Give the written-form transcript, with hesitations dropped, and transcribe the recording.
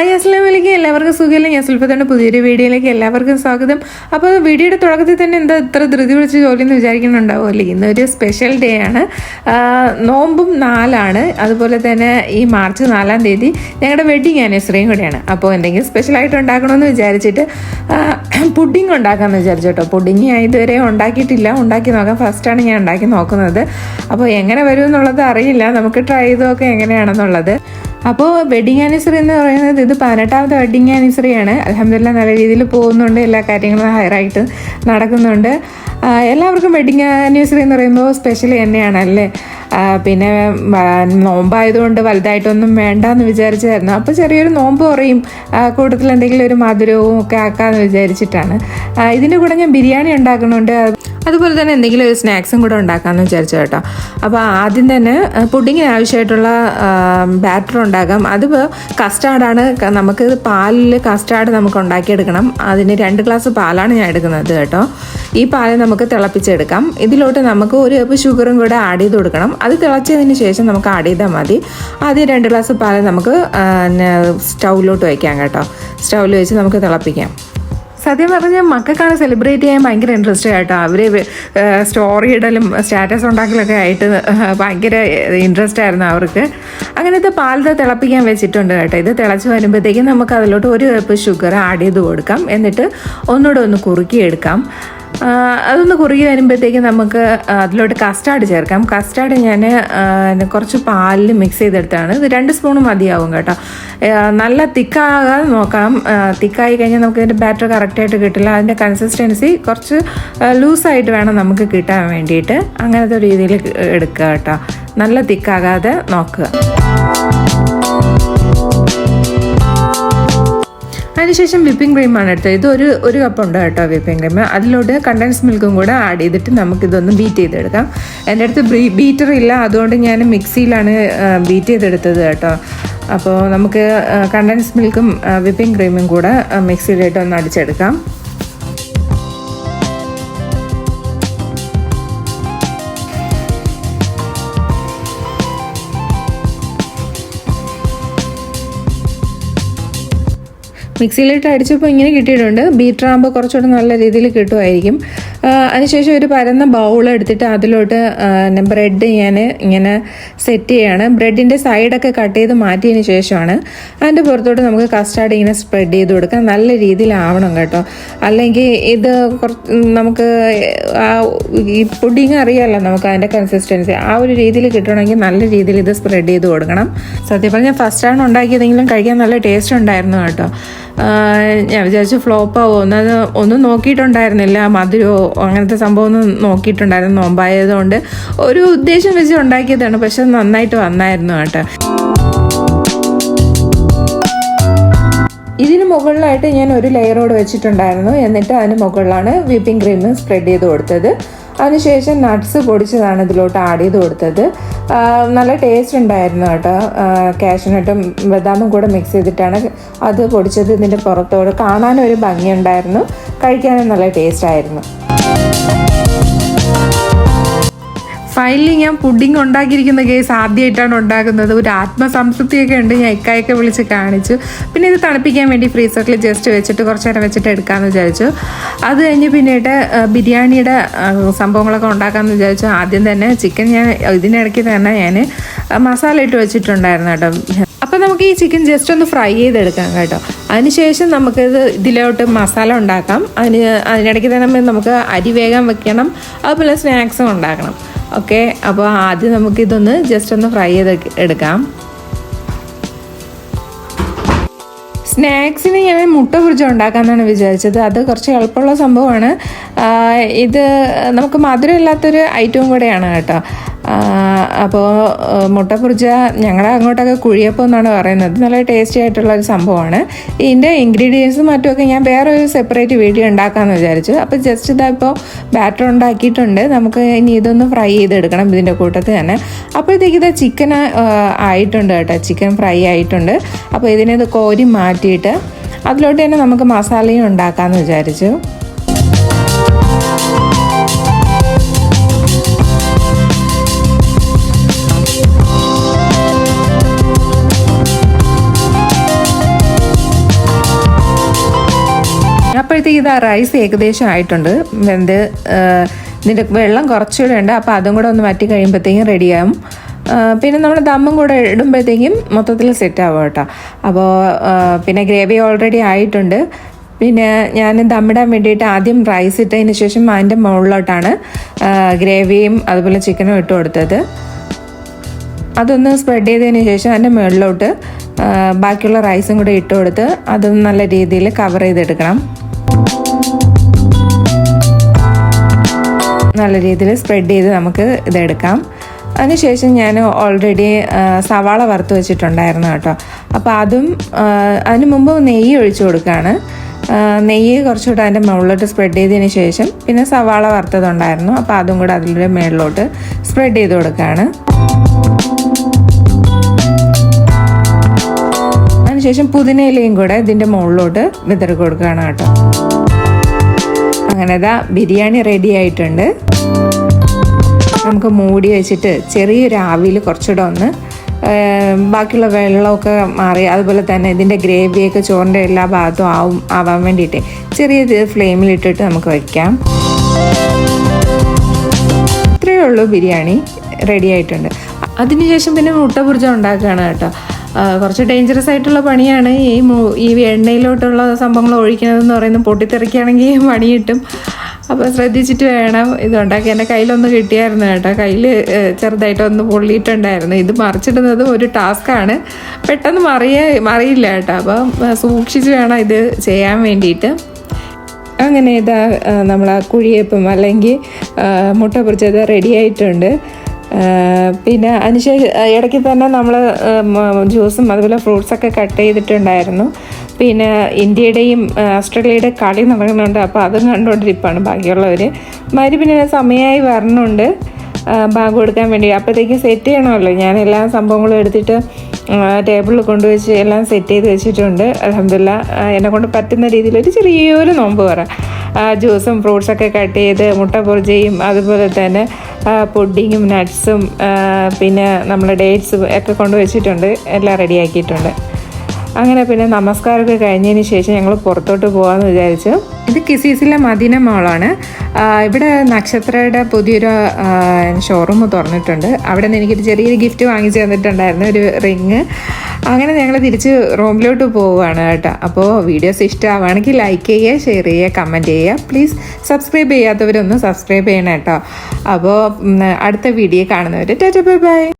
Hi അസ്സലാമു അലൈക്കും. എല്ലാവർക്കും സുഖമില്ല. ഞാൻ സുൽഫത്തിന്റെ പുതിയൊരു വീഡിയോയിലേക്ക് എല്ലാവർക്കും സ്വാഗതം. അപ്പോൾ വീഡിയോയുടെ തുടക്കത്തിൽ തന്നെ എന്താ ഇത്ര ധൃതി പിടിച്ച് ജോലി എന്ന് വിചാരിക്കുന്നുണ്ടാവുമല്ലേ? ഇന്നൊരു സ്പെഷ്യൽ ഡേ ആണ്. നോമ്പും 4 അതുപോലെ തന്നെ ഈ മാർച്ച് 4 തീയതി ഞങ്ങളുടെ വെഡ്ഡിങ് ആനിവേഴ്സറിയും കൂടെയാണ്. അപ്പോൾ എന്തെങ്കിലും സ്പെഷ്യലായിട്ട് ഉണ്ടാക്കണമെന്ന് വിചാരിച്ചിട്ട് പുഡിങ് ഉണ്ടാക്കാമെന്ന് വിചാരിച്ചു കേട്ടോ. പുഡിങ് ഞാൻ ഇതുവരെ ഉണ്ടാക്കിയിട്ടില്ല, ഉണ്ടാക്കി നോക്കാം. ഫസ്റ്റാണ് ഞാൻ ഉണ്ടാക്കി നോക്കുന്നത്. അപ്പോൾ എങ്ങനെ വരും എന്നുള്ളത് അറിയില്ല. നമുക്ക് ട്രൈ ചെയ്തൊക്കെ എങ്ങനെയാണെന്നുള്ളത്. അപ്പോൾ വെഡ്ഡിങ് ആനിവേഴ്സറി എന്ന് പറയുന്നത് ഇത് 18ാമത്തെ വെഡ്ഡിങ് ആനിവേഴ്സറിയാണ്. അൽഹംദുലില്ലാഹ് നല്ല രീതിയിൽ പോകുന്നുണ്ട്. എല്ലാ കാര്യങ്ങളും ഹയറായിട്ട് നടക്കുന്നുണ്ട്. എല്ലാവർക്കും വെഡ്ഡിങ് ആനിവേഴ്സറി എന്ന് പറയുമ്പോൾ സ്പെഷ്യൽ തന്നെയാണല്ലേ. പിന്നെ നോമ്പായതുകൊണ്ട് വലുതായിട്ടൊന്നും വേണ്ടെന്ന് വിചാരിച്ചായിരുന്നു. അപ്പോൾ ചെറിയൊരു നോമ്പ് കുറയും, കൂട്ടത്തിൽ എന്തെങ്കിലും ഒരു മധുരവും ഒക്കെ ആക്കാമെന്ന് വിചാരിച്ചിട്ടാണ്. ഇതിൻ്റെ കൂടെ ഞാൻ ബിരിയാണി ഉണ്ടാക്കുന്നുണ്ട്. അതുപോലെ തന്നെ എന്തെങ്കിലും ഒരു സ്നാക്സും കൂടെ ഉണ്ടാക്കാമെന്ന് വിചാരിച്ചു കേട്ടോ. അപ്പോൾ ആദ്യം തന്നെ പുഡിങ്ങിന് ആവശ്യമായിട്ടുള്ള ബാറ്റർ ഉണ്ടാക്കാം. അത് കസ്റ്റാർഡാണ്. നമുക്ക് പാലിൽ കസ്റ്റാർഡ് നമുക്ക് ഉണ്ടാക്കിയെടുക്കണം. അതിന് 2 ഗ്ലാസ് പാലാണ് ഞാൻ എടുക്കുന്നത് കേട്ടോ. ഈ പാല് നമുക്ക് തിളപ്പിച്ചെടുക്കാം. ഇതിലോട്ട് നമുക്ക് 1 കപ്പ് ഷുഗറും കൂടെ ആഡ് ചെയ്ത് കൊടുക്കണം. അത് തിളച്ചതിന് ശേഷം നമുക്ക് ആഡ് ചെയ്താൽ മതി. ആദ്യം 2 ഗ്ലാസ് പാല് നമുക്ക് സ്റ്റൗവിലോട്ട് വയ്ക്കാം കേട്ടോ. സ്റ്റൗവിൽ വെച്ച് നമുക്ക് തിളപ്പിക്കാം. സത്യം പറഞ്ഞാൽ മക്കൾക്കാണ് സെലിബ്രേറ്റ് ചെയ്യാൻ ഭയങ്കര ഇൻട്രസ്റ്റ് കേട്ടോ. അവർ സ്റ്റോറി ഇടലും സ്റ്റാറ്റസ് ഉണ്ടാക്കലൊക്കെ ആയിട്ട് ഭയങ്കര ഇൻട്രസ്റ്റ് ആയിരുന്നു അവർക്ക്. അങ്ങനത്തെ പാലത്തെ തിളപ്പിക്കാൻ വെച്ചിട്ടുണ്ട് കേട്ടോ. ഇത് തിളച്ച് വരുമ്പോഴത്തേക്കും നമുക്ക് അതിലോട്ട് 1 കപ്പ് ഷുഗർ ആഡ് ചെയ്ത് കൊടുക്കാം. എന്നിട്ട് ഒന്നുകൂടെ ഒന്ന് കുറുക്കിയെടുക്കാം. അതൊന്ന് കുറുകി വരുമ്പോഴത്തേക്കും നമുക്ക് അതിലോട്ട് കസ്റ്റാർഡ് ചേർക്കാം. കസ്റ്റാർഡ് ഞാൻ കുറച്ച് പാലിൽ മിക്സ് ചെയ്തെടുത്താണ്. ഇത് 2 സ്പൂൺ മതിയാവും കേട്ടോ. നല്ല തിക്കാകാതെ നോക്കണം. തിക്കായി കഴിഞ്ഞാൽ നമുക്ക് ഇതിൻ്റെ ബാറ്റർ കറക്റ്റായിട്ട് കിട്ടില്ല. അതിൻ്റെ കൺസിസ്റ്റൻസി കുറച്ച് ലൂസായിട്ട് വേണം നമുക്ക് കിട്ടാൻ വേണ്ടിയിട്ട്. അങ്ങനത്തെ രീതിയിൽ എടുക്കുക കേട്ടോ. നല്ല തിക്കാകാതെ നോക്കുക. അതിനുശേഷം വിപ്പിംഗ് ക്രീമാണ് എടുത്തത്. ഇത് ഒരു കപ്പ് ഉണ്ട് കേട്ടോ വിപ്പിംഗ് ക്രീം. അതിലോട്ട് കണ്ടൻസ് മിൽക്കും കൂടെ ആഡ് ചെയ്തിട്ട് നമുക്കിതൊന്ന് ബീറ്റ് ചെയ്തെടുക്കാം. എൻ്റെ അടുത്ത് ബീറ്റർ ഇല്ല, അതുകൊണ്ട് ഞാൻ മിക്സിയിലാണ് ബീറ്റ് ചെയ്തെടുത്തത് കേട്ടോ. അപ്പോൾ നമുക്ക് കണ്ടൻസ് മിൽക്കും വിപ്പിംഗ് ക്രീമും കൂടെ മിക്സിയിലിട്ട് ഒന്ന് അടിച്ചെടുക്കാം. മിക്സിയിലിട്ട് അടിച്ചപ്പോൾ ഇങ്ങനെ കിട്ടിയിട്ടുണ്ട്. ബീറ്ററാകുമ്പോൾ കുറച്ചുകൂടെ നല്ല രീതിയിൽ കിട്ടുമായിരിക്കും. അതിനുശേഷം ഒരു പരന്ന ബൗൾ എടുത്തിട്ട് അതിലോട്ട് ബ്രെഡ് ഞാൻ ഇങ്ങനെ സെറ്റ് ചെയ്യാണ്. ബ്രെഡിൻ്റെ സൈഡൊക്കെ കട്ട് ചെയ്ത് മാറ്റിയതിന് ശേഷമാണ് അതിൻ്റെ പുറത്തോട്ട് നമുക്ക് കസ്റ്റാർഡ് ഇങ്ങനെ സ്പ്രെഡ് ചെയ്ത് കൊടുക്കാം. നല്ല രീതിയിലാവണം കേട്ടോ. അല്ലെങ്കിൽ ഇത് നമുക്ക് ഈ പുഡിങ് അറിയാമല്ലോ നമുക്ക് അതിൻ്റെ കൺസിസ്റ്റൻസി. ആ ഒരു രീതിയിൽ കിട്ടണമെങ്കിൽ നല്ല രീതിയിൽ ഇത് സ്പ്രെഡ് ചെയ്ത് കൊടുക്കണം. സത്യം പറഞ്ഞാൽ ഫസ്റ്റാണ് ഉണ്ടാക്കിയതെങ്കിലും കഴിക്കാൻ നല്ല ടേസ്റ്റ് ഉണ്ടായിരുന്നു കേട്ടോ. ഞാൻ വിചാരിച്ചു ഫ്ലോപ്പ് ആവുമോ ഒന്നും നോക്കിയിട്ടുണ്ടായിരുന്നില്ല. മധുരമോ അങ്ങനത്തെ സംഭവം ഒന്നും നോക്കിയിട്ടുണ്ടായിരുന്നു. നോമ്പായതുകൊണ്ട് ഒരു ഉദ്ദേശം വെച്ച് ഉണ്ടാക്കിയതാണ്. പക്ഷെ നന്നായിട്ട് വന്നായിരുന്നു കേട്ടോ. ഇതിന് മുകളിലായിട്ട് ഞാൻ ഒരു ലെയറോട് വെച്ചിട്ടുണ്ടായിരുന്നു. എന്നിട്ട് അതിന് മുകളിലാണ് വിപ്പിംഗ് ക്രീം സ്പ്രെഡ് ചെയ്ത് കൊടുത്തത്. അതിനുശേഷം നട്ട്സ് പൊടിച്ചതാണ് ഇതിലോട്ട് ആഡ് ചെയ്ത് കൊടുത്തത്. നല്ല ടേസ്റ്റ് ഉണ്ടായിരുന്നു കേട്ടോ. കാഷ്യൂനട്ടും ബദാമും കൂടെ മിക്സ് ചെയ്തിട്ടാണ് അത് പൊടിച്ചത്. ഇതിൻ്റെ പുറത്തോട് കാണാനും ഒരു ഭംഗിയുണ്ടായിരുന്നു, കഴിക്കാനും നല്ല ടേസ്റ്റ് ആയിരുന്നു. ഫൈനലി ഞാൻ പുഡിങ് ഉണ്ടാക്കിയിരിക്കുന്ന കേസ് ആദ്യമായിട്ടാണ് ഉണ്ടാക്കുന്നത്. ഒരു ആത്മസംതൃപ്തിയൊക്കെ ഉണ്ട്. ഞാൻ ഇക്കായൊക്കെ വിളിച്ച് കാണിച്ചു. പിന്നെ ഇത് തണുപ്പിക്കാൻ വേണ്ടി ഫ്രീസറിൽ ജസ്റ്റ് വെച്ചിട്ട് കുറച്ച് നേരം വെച്ചിട്ട് എടുക്കാമെന്ന് വിചാരിച്ചു. അത് കഴിഞ്ഞ് പിന്നീട് ബിരിയാണിയുടെ സംഭവങ്ങളൊക്കെ ഉണ്ടാക്കാമെന്ന് വിചാരിച്ചു. ആദ്യം തന്നെ ചിക്കൻ ഞാൻ ഇതിനിടയ്ക്ക് തന്നെ ഞാൻ മസാല ഇട്ട് വെച്ചിട്ടുണ്ടായിരുന്നു കേട്ടോ. അപ്പോൾ നമുക്ക് ഈ ചിക്കൻ ജസ്റ്റ് ഒന്ന് ഫ്രൈ ചെയ്തെടുക്കാം കേട്ടോ. അതിനുശേഷം നമുക്കിത് ഇതിലോട്ട് മസാല ഉണ്ടാക്കാം. അതിനിടയ്ക്ക് തന്നെ നമുക്ക് അരി വേഗം വെക്കണം. അതുപോലെ സ്നാക്സും ഉണ്ടാക്കണം. ഓക്കെ, അപ്പോൾ ആദ്യം നമുക്കിതൊന്ന് ജസ്റ്റ് ഒന്ന് ഫ്രൈ ചെയ്ത് എടുക്കാം. സ്നാക്സിന് ഞാൻ മുട്ട പൊരിച്ച ഉണ്ടാക്കാമെന്നാണ് വിചാരിച്ചത്. അത് കുറച്ച് എളുപ്പമുള്ള സംഭവമാണ്. ഇത് നമുക്ക് മധുരമില്ലാത്തൊരു ഐറ്റവും കൂടെയാണ് കേട്ടോ. അപ്പോൾ മുട്ട പൊരിച്ച ഞങ്ങളുടെ അങ്ങോട്ടൊക്കെ കുഴിയപ്പം എന്നാണ് പറയുന്നത്. നല്ല ടേസ്റ്റി ആയിട്ടുള്ളൊരു സംഭവമാണ്. ഇതിൻ്റെ ഇൻഗ്രീഡിയൻസും മറ്റുമൊക്കെ ഞാൻ വേറെ ഒരു സെപ്പറേറ്റ് വീഡിയോ ഉണ്ടാക്കാമെന്ന് വിചാരിച്ചു. അപ്പോൾ ജസ്റ്റ് ഇതാ ഇപ്പോൾ ബാറ്റർ ഉണ്ടാക്കിയിട്ടുണ്ട്. നമുക്ക് ഇനി ഇതൊന്ന് ഫ്രൈ ചെയ്തെടുക്കണം ഇതിൻ്റെ കൂട്ടത്തിൽ തന്നെ. അപ്പോഴത്തേക്ക് ഇത് ചിക്കൻ ആയിട്ടുണ്ട് കേട്ടോ. ചിക്കൻ ഫ്രൈ ആയിട്ടുണ്ട്. അപ്പോൾ ഇതിനെ കോരി മാറ്റിയിട്ട് അതിലോട്ട് തന്നെ നമുക്ക് മസാലയും ഉണ്ടാക്കാമെന്ന് വിചാരിച്ചു. അപ്പോഴത്തേക്ക് ഇത് റൈസ് ഏകദേശം ആയിട്ടുണ്ട്. വെന്ത് ഇതിൻ്റെ വെള്ളം കുറച്ചുകൂടെ ഉണ്ട്. അപ്പോൾ അതും കൂടെ ഒന്ന് വറ്റി കഴിയുമ്പോഴത്തേക്കും റെഡിയാകും. പിന്നെ നമ്മൾ ദമ്മും കൂടെ ഇടുമ്പോഴത്തേക്കും മൊത്തത്തിൽ സെറ്റ് ആവും കേട്ടോ. അപ്പോൾ പിന്നെ ഗ്രേവി ഓൾറെഡി ആയിട്ടുണ്ട്. പിന്നെ ഞാൻ ദമ്മിടാൻ വേണ്ടിയിട്ട് ആദ്യം റൈസ് ഇട്ടതിന് ശേഷം അതിൻ്റെ മുകളിലോട്ടാണ് ഗ്രേവിയും അതുപോലെ ചിക്കനും ഇട്ട് കൊടുത്തത്. അതൊന്ന് സ്പ്രെഡ് ചെയ്തതിന് ശേഷം അതിൻ്റെ മുകളിലോട്ട് ബാക്കിയുള്ള റൈസും കൂടെ ഇട്ട് കൊടുത്ത് അതും നല്ല രീതിയിൽ കവർ ചെയ്തെടുക്കണം. നല്ല രീതിയിൽ സ്പ്രെഡ് ചെയ്ത് നമുക്ക് ഇതെടുക്കാം. അതിനുശേഷം ഞാൻ ഓൾറെഡി സവാള വറുത്ത് വെച്ചിട്ടുണ്ടായിരുന്നു കേട്ടോ. അപ്പോൾ അതും അതിന് മുമ്പ് നെയ്യ് ഒഴിച്ചു കൊടുക്കുകയാണ്. നെയ്യ് കുറച്ചുകൂടെ അതിൻ്റെ മുകളിലോട്ട് സ്പ്രെഡ് ചെയ്തതിന് ശേഷം പിന്നെ സവാള വറുത്തതുണ്ടായിരുന്നു. അപ്പോൾ അതും കൂടെ അതിൻ്റെ മുകളിലോട്ട് സ്പ്രെഡ് ചെയ്ത് കൊടുക്കുകയാണ്. അതിനുശേഷം പുതിനയിലയും കൂടെ ഇതിൻ്റെ മുകളിലോട്ട് വിതറി കൊടുക്കുകയാണ് കേട്ടോ. അങ്ങനെ ഇതാ ബിരിയാണി റെഡി ആയിട്ടുണ്ട്. നമുക്ക് മൂടി വെച്ചിട്ട് ചെറിയൊരു ആവിയിൽ കുറച്ചുകൂടെ ഒന്ന് ബാക്കിയുള്ള വെള്ളമൊക്കെ മാറി അതുപോലെ തന്നെ ഇതിൻ്റെ ഗ്രേവിയൊക്കെ ചോറിൻ്റെ എല്ലാ ഭാഗത്തും ആവാൻ വേണ്ടിയിട്ട് ചെറിയ ഫ്ലെയിമിലിട്ടിട്ട് നമുക്ക് വയ്ക്കാം. ഇത്രയേ ഉള്ളൂ, ബിരിയാണി റെഡി ആയിട്ടുണ്ട്. അതിനുശേഷം പിന്നെ മുട്ട ബുർജ ഉണ്ടാക്കുകയാണ് കേട്ടോ. കുറച്ച് ഡേഞ്ചറസ് ആയിട്ടുള്ള പണിയാണ് ഈ എണ്ണയിലോട്ടുള്ള സംഭവങ്ങൾ ഒഴിക്കുന്നതെന്ന് പറയുന്നത്. പൊട്ടിത്തെറിക്കുകയാണെങ്കിൽ പണി കിട്ടും. അപ്പോൾ ശ്രദ്ധിച്ചിട്ട് വേണം ഇതുണ്ടാക്കി. എൻ്റെ കയ്യിലൊന്ന് കിട്ടിയായിരുന്നു കേട്ടോ. കയ്യിൽ ചെറുതായിട്ടൊന്ന് പൊള്ളിയിട്ടുണ്ടായിരുന്നു. ഇത് മറിച്ചിടുന്നതും ഒരു ടാസ്ക്കാണ്. പെട്ടെന്ന് മറിയില്ല കേട്ടോ. അപ്പം സൂക്ഷിച്ച് വേണം ഇത് ചെയ്യാൻ വേണ്ടിയിട്ട്. അങ്ങനെ ഇതാ നമ്മൾ കുഴിയപ്പം അല്ലെങ്കിൽ മുട്ട പൊരിച്ചത് റെഡി ആയിട്ടുണ്ട്. പിന്നെ അതിനുശേഷം ഇടയ്ക്ക് തന്നെ നമ്മൾ ജ്യൂസും അതുപോലെ ഫ്രൂട്ട്സൊക്കെ കട്ട് ചെയ്തിട്ടുണ്ടായിരുന്നു. പിന്നെ ഇന്ത്യയുടെയും ഓസ്ട്രേലിയയുടെ കളി നടക്കുന്നുണ്ട്. അപ്പോൾ അതും കണ്ടുകൊണ്ടിരിപ്പാണ് ബാക്കിയുള്ളവർ. പിന്നെ സമയമായി വരണുണ്ട് ബാഗ് കൊടുക്കാൻ വേണ്ടി. അപ്പോഴത്തേക്കും സെറ്റ് ചെയ്യണമല്ലോ. ഞാൻ എല്ലാ സംഭവങ്ങളും എടുത്തിട്ട് ടേബിളിൽ കൊണ്ടുവച്ച് എല്ലാം സെറ്റ് ചെയ്ത് വെച്ചിട്ടുണ്ട്. അൽഹംദുലില്ലാ എന്നെക്കൊണ്ട് പറ്റുന്ന രീതിയിൽ ഒരു ചെറിയൊരു നോമ്പ് പറ. ജ്യൂസും ഫ്രൂട്ട്സൊക്കെ കട്ട് ചെയ്ത് മുട്ട പൊരിച്ചയും അതുപോലെ തന്നെ പുഡിങ്ങും നട്ട്സും പിന്നെ നമ്മൾ ഡേറ്റ്സും ഒക്കെ കൊണ്ടുവച്ചിട്ടുണ്ട്. എല്ലാം റെഡിയാക്കിയിട്ടുണ്ട്. അങ്ങനെ പിന്നെ നമസ്കാരമൊക്കെ കഴിഞ്ഞതിന് ശേഷം ഞങ്ങൾ പുറത്തോട്ട് പോകാമെന്ന് വിചാരിച്ചു. ഇത് കിസീസിലെ മദീന മോളാണ്. ഇവിടെ നക്ഷത്രയുടെ പുതിയൊരു ഷോറൂം തുറന്നിട്ടുണ്ട്. അവിടെ നിന്ന് എനിക്കൊരു ചെറിയൊരു ഗിഫ്റ്റ് വാങ്ങിച്ചു തന്നിട്ടുണ്ടായിരുന്നു, ഒരു റിങ്. അങ്ങനെ ഞങ്ങൾ തിരിച്ച് റൂമിലോട്ട് പോവുകയാണ് കേട്ടോ. അപ്പോൾ വീഡിയോസ് ഇഷ്ടമാവുകയാണെങ്കിൽ ലൈക്ക് ചെയ്യുക, ഷെയർ ചെയ്യുക, കമൻറ്റ് ചെയ്യുക. പ്ലീസ് സബ്സ്ക്രൈബ് ചെയ്യാത്തവരൊന്ന് സബ്സ്ക്രൈബ് ചെയ്യണം കേട്ടോ. അപ്പോൾ അടുത്ത വീഡിയോ കാണുന്നവർ ടാറ്റാ ബൈ ബൈ.